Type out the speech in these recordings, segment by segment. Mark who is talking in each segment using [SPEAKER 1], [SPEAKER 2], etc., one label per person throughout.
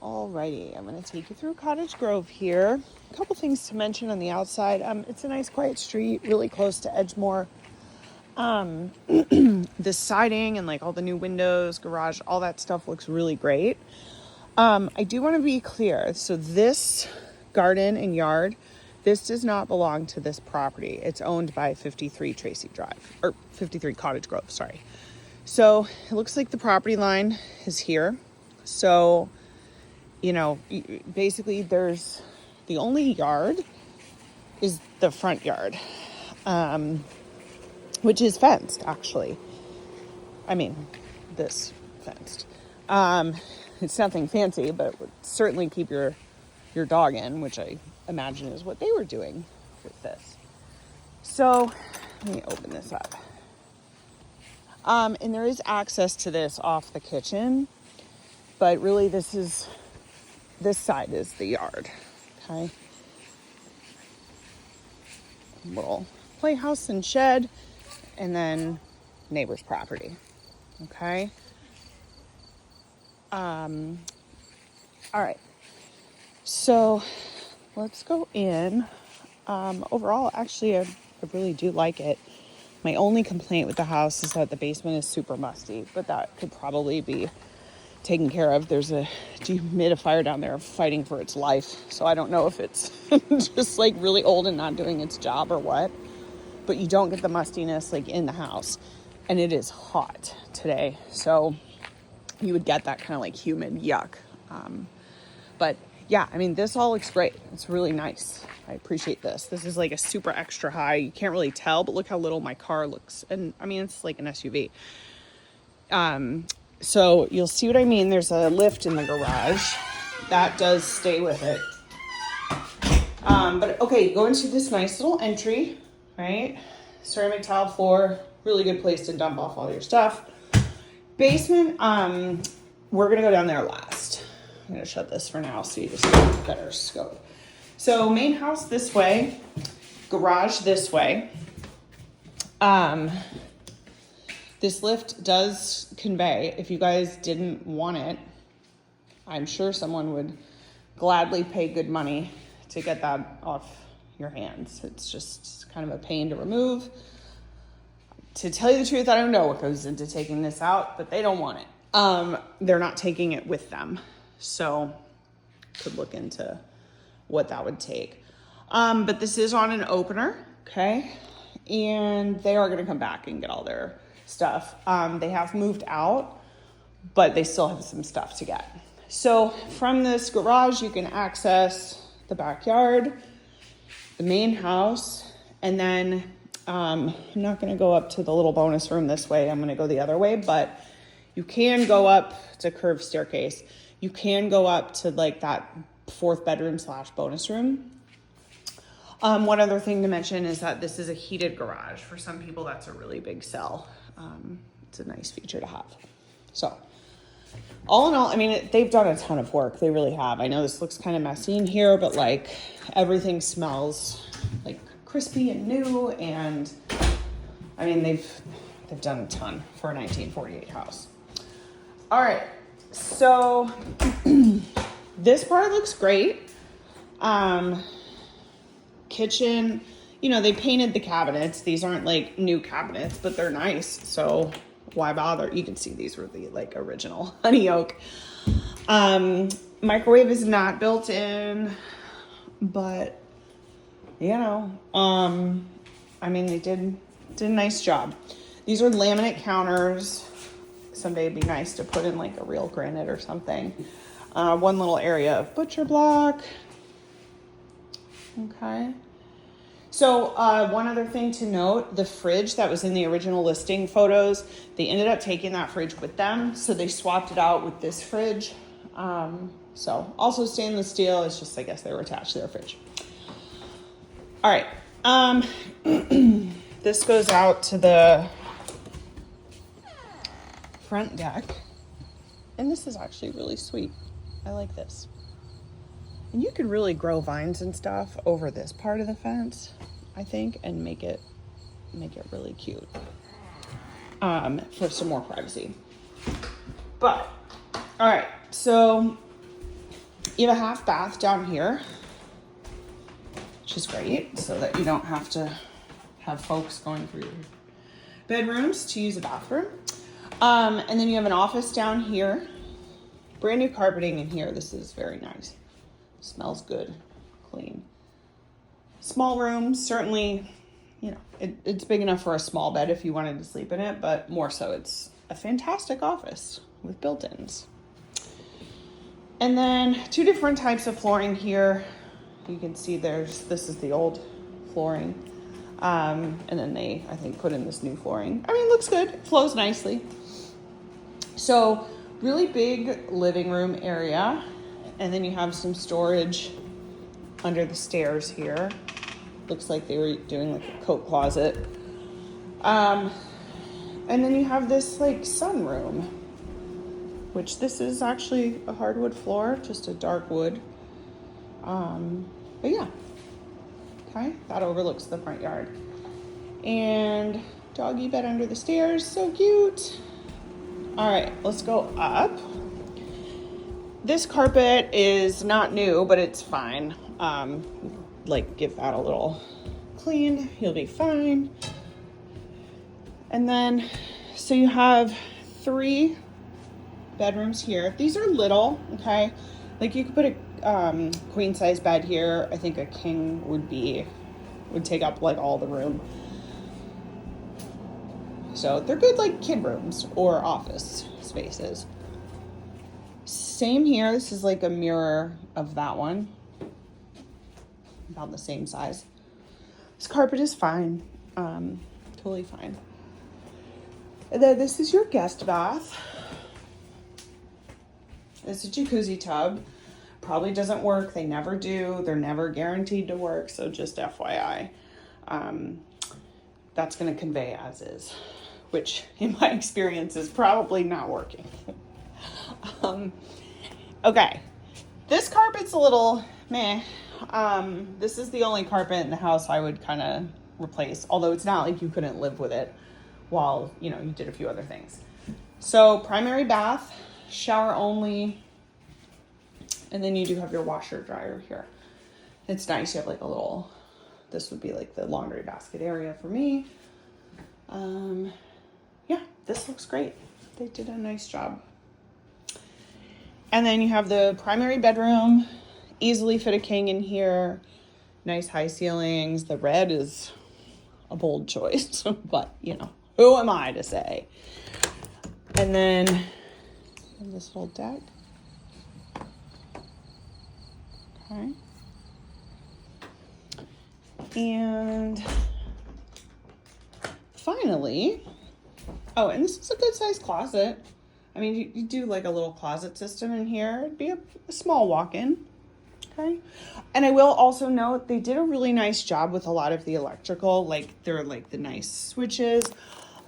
[SPEAKER 1] Alrighty, I'm going to take you through Cottage Grove here. A couple things to mention on the outside. It's a nice quiet street, really close to Edgemore. The siding and like all the new windows, garage, all that stuff looks really great. I do want to be clear. So this garden and yard, this does not belong to this property. It's owned by 53 Tracy Drive, or 53 Cottage Grove, sorry. So it looks like the property line is here. So, you know, basically there's the only yard is the front yard, which is fenced actually. I mean, this fenced. It's nothing fancy, but it would certainly keep your dog in, which I imagine is what they were doing with this. So let me open this up. And there is access to this off the kitchen, but really this side is the yard, okay? Little playhouse and shed, and then neighbor's property, okay? All right, so let's go in. Overall, actually, I really do like it. My only complaint with the house is that the basement is super musty, but that could probably be taken care of. There's a dehumidifier down there fighting for its life, so I don't know if it's just like really old and not doing its job or what, but you don't get the mustiness like in the house, and it is hot today, so you would get that kind of like humid yuck. But yeah, I mean, this all looks great. It's really nice. I appreciate this. This is like a super extra high. You can't really tell, but look how little my car looks. And I mean, it's like an SUV. So you'll see what I mean. There's a lift in the garage. That does stay with it. But okay, go into this nice little entry, right? Ceramic tile floor, really good place to dump off all your stuff. Basement, we're gonna go down there last. I'm gonna shut this for now so you just get a better scope. So main house this way, garage this way. This lift does convey. If you guys didn't want it, I'm sure someone would gladly pay good money to get that off your hands. It's just kind of a pain to remove. To tell you the truth, I don't know what goes into taking this out, but they don't want it. They're not taking it with them. So could look into what that would take. But this is on an opener, okay? And they are gonna come back and get all their stuff. They have moved out, but they still have some stuff to get. So from this garage, you can access the backyard, the main house, and then I'm not gonna go up to the little bonus room this way. I'm gonna go the other way, but you can go up, it's a curved staircase. You can go up to like that 4th bedroom / bonus room. One other thing to mention is that this is a heated garage. For some people, that's a really big sell. It's a nice feature to have. So all in all, I mean, they've done a ton of work. They really have. I know this looks kind of messy in here, but like everything smells like crispy and new. And I mean, they've done a ton for a 1948 house. All right. So this part looks great. Kitchen, you know, they painted the cabinets. These aren't like new cabinets, but they're nice. So why bother? You can see these were the like original honey oak. Microwave is not built in, but you know, I mean, they did a nice job. These are laminate counters. Someday it'd be nice to put in like a real granite or something. One little area of butcher block. Okay. So one other thing to note, the fridge that was in the original listing photos, they ended up taking that fridge with them. So they swapped it out with this fridge. So also stainless steel. It's just, I guess they were attached to their fridge. All right. This goes out to the front deck, and this is actually really sweet. I like this. And you could really grow vines and stuff over this part of the fence, I think, and make it really cute for some more privacy. But all right, so You have a half bath down here, which is great, so that you don't have to have folks going through your bedrooms to use a bathroom. And then you have an office down here. Brand new carpeting in here. This is very nice. Smells good, clean. Small room, certainly, you know, it's big enough for a small bed if you wanted to sleep in it, but more so it's a fantastic office with built-ins. And then 2 different types of flooring here. You can see this is the old flooring. And then they, I think, put in this new flooring. I mean, it looks good, it flows nicely. So really big living room area. And then you have some storage under the stairs here. Looks like they were doing like a coat closet. And then you have this like sunroom, which this is actually a hardwood floor, just a dark wood. But yeah, okay, that overlooks the front yard. And doggy bed under the stairs, so cute. All right, let's go up. This carpet is not new, but it's fine. Like give that a little clean, you'll be fine. And then, so you have 3 bedrooms here. These are little, okay? Like you could put a queen size bed here. I think a king would take up like all the room. So they're good like kid rooms or office spaces. Same here. This is like a mirror of that one. About the same size. This carpet is fine. Totally fine. And then this is your guest bath. It's a jacuzzi tub. Probably doesn't work. They never do. They're never guaranteed to work. So just FYI. That's going to convey as is, which in my experience is probably not working. Okay. This carpet's a little meh. This is the only carpet in the house I would kind of replace, although it's not like you couldn't live with it while, you know, you did a few other things. So primary bath, shower only, and then you do have your washer dryer here. It's nice. You have like a little, this would be like the laundry basket area for me. Yeah, this looks great. They did a nice job. And then you have the primary bedroom, easily fit a king in here. Nice high ceilings. The red is a bold choice, but you know, who am I to say? And then this little deck. Okay. And finally, oh, and this is a good sized closet. I mean, you do like a little closet system in here. It'd be a small walk-in. Okay. And I will also note they did a really nice job with a lot of the electrical. Like they're like the nice switches.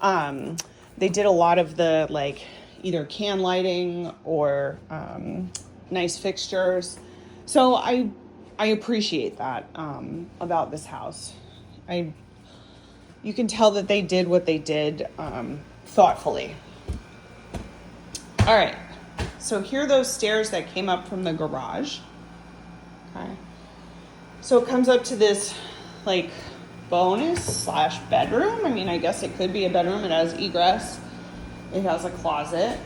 [SPEAKER 1] They did a lot of the like either can lighting or nice fixtures. So I appreciate that about this house. You can tell that they did what they did thoughtfully. All right, so here are those stairs that came up from the garage. Okay, so it comes up to this like bonus / bedroom. I mean, I guess it could be a bedroom. It has egress. It has a closet.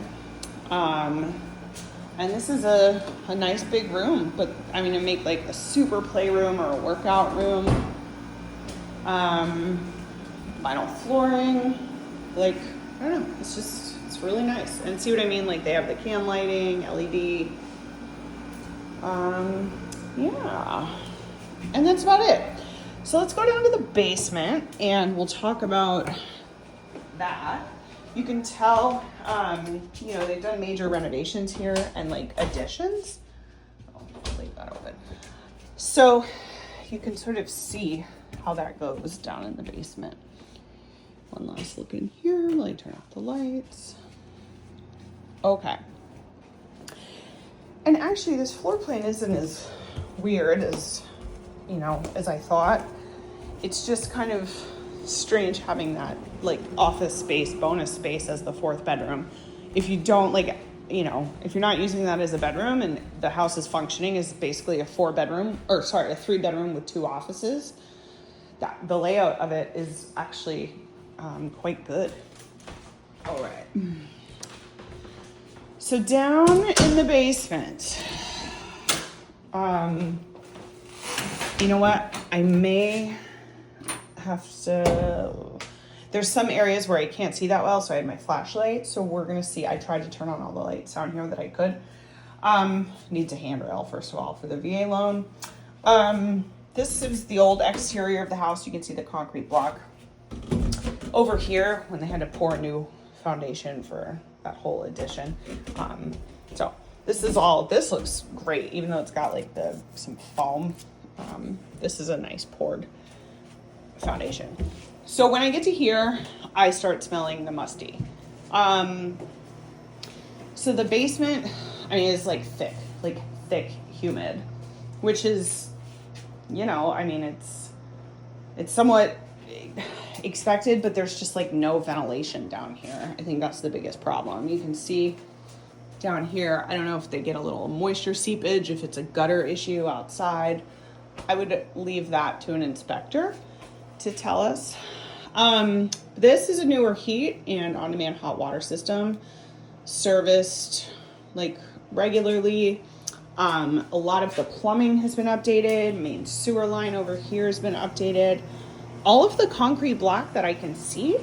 [SPEAKER 1] And this is a nice big room, but I mean, to make like a super playroom or a workout room. Vinyl flooring, like, I don't know, it's really nice. And see what I mean? Like they have the can lighting, LED. Yeah. And that's about it. So let's go down to the basement and we'll talk about that. You can tell, you know, they've done major renovations here and like additions. I'll leave that open. So you can sort of see how that goes down in the basement. One last look in here. Let me turn off the lights. Okay. And actually this floor plan isn't as weird as, you know, as I thought. It's just kind of strange having that like office space, bonus space as the 4th bedroom. If you don't like, you know, if you're not using that as a bedroom and the house is functioning as basically a 3-bedroom with 2 offices, the layout of it is actually quite good. All right. So down in the basement, you know what? I may have to, there's some areas where I can't see that well, so I had my flashlight. So we're gonna see, I tried to turn on all the lights down here that I could. Needs a handrail, first of all, for the VA loan. This is the old exterior of the house. You can see the concrete block. Over here, when they had to pour a new foundation for that whole addition. So this looks great, even though it's got like some foam. This is a nice poured foundation. So when I get to here, I start smelling the musty. So the basement, I mean, is like thick, humid, which is, you know, I mean, it's somewhat expected, but there's just like no ventilation down here. I think that's the biggest problem. You can see down here, I don't know if they get a little moisture seepage, if it's a gutter issue outside. I would leave that to an inspector to tell us. This is a newer heat and on-demand hot water system, serviced like regularly. A lot of the plumbing has been updated. Main sewer line over here has been updated. All of the concrete block that I can see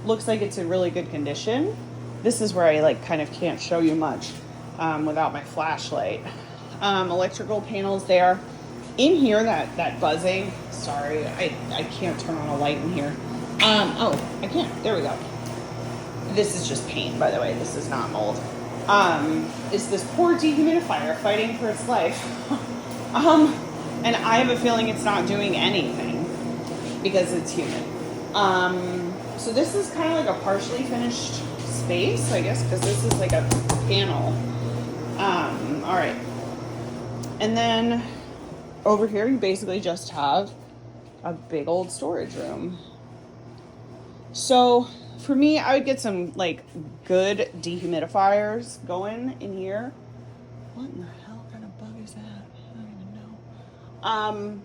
[SPEAKER 1] looks like it's in really good condition. This is where I like kind of can't show you much without my flashlight. Electrical panels there. In here, that buzzing, sorry, I can't turn on a light in here. Oh, I can't, there we go. This is just paint, by the way, this is not mold. It's this poor dehumidifier fighting for its life. And I have a feeling it's not doing anything because it's humid. So this is kind of like a partially finished space, I guess, because this is like a panel. All right. And then over here, you basically just have a big old storage room. So for me, I would get some like good dehumidifiers going in here. What in the hell kind of bug is that? I don't even know.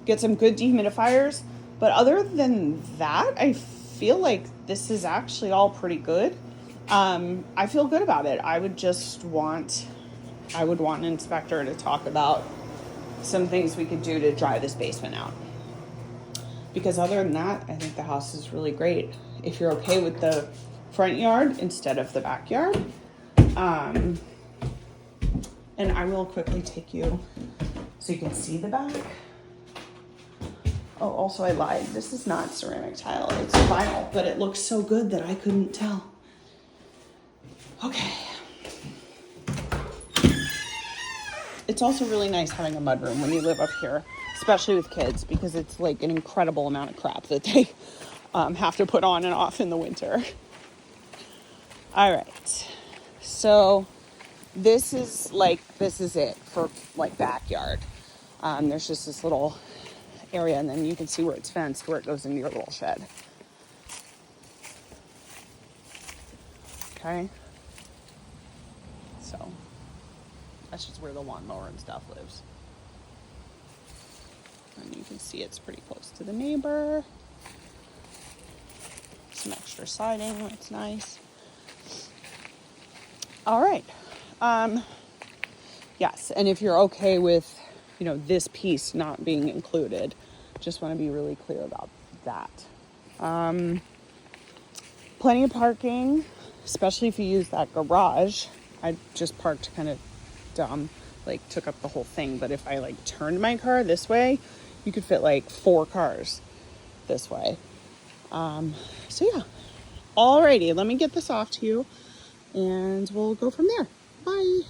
[SPEAKER 1] Get some good dehumidifiers. But other than that, I feel like this is actually all pretty good. I feel good about it. I would want an inspector to talk about some things we could do to dry this basement out. Because other than that, I think the house is really great. If you're okay with the front yard instead of the backyard. And I will quickly take you so you can see the back. Oh, also I lied. This is not ceramic tile, it's vinyl, but it looks so good that I couldn't tell. Okay. It's also really nice having a mudroom when you live up here, especially with kids, because it's like an incredible amount of crap that they have to put on and off in the winter. All right. So this is it for like backyard. There's just this little area, and then you can see where it's fenced, where it goes into your little shed. Okay. So that's just where the lawnmower and stuff lives. And you can see it's pretty close to the neighbor. Some extra siding, that's nice. All right. Yes, and if you're okay with, this piece not being included, just want to be really clear about that. Plenty of parking, especially if you use that garage. I just parked kind of dumb, took up the whole thing. But if I turned my car this way, you could fit 4 cars this way. So yeah. Alrighty, let me get this off to you and we'll go from there. Bye.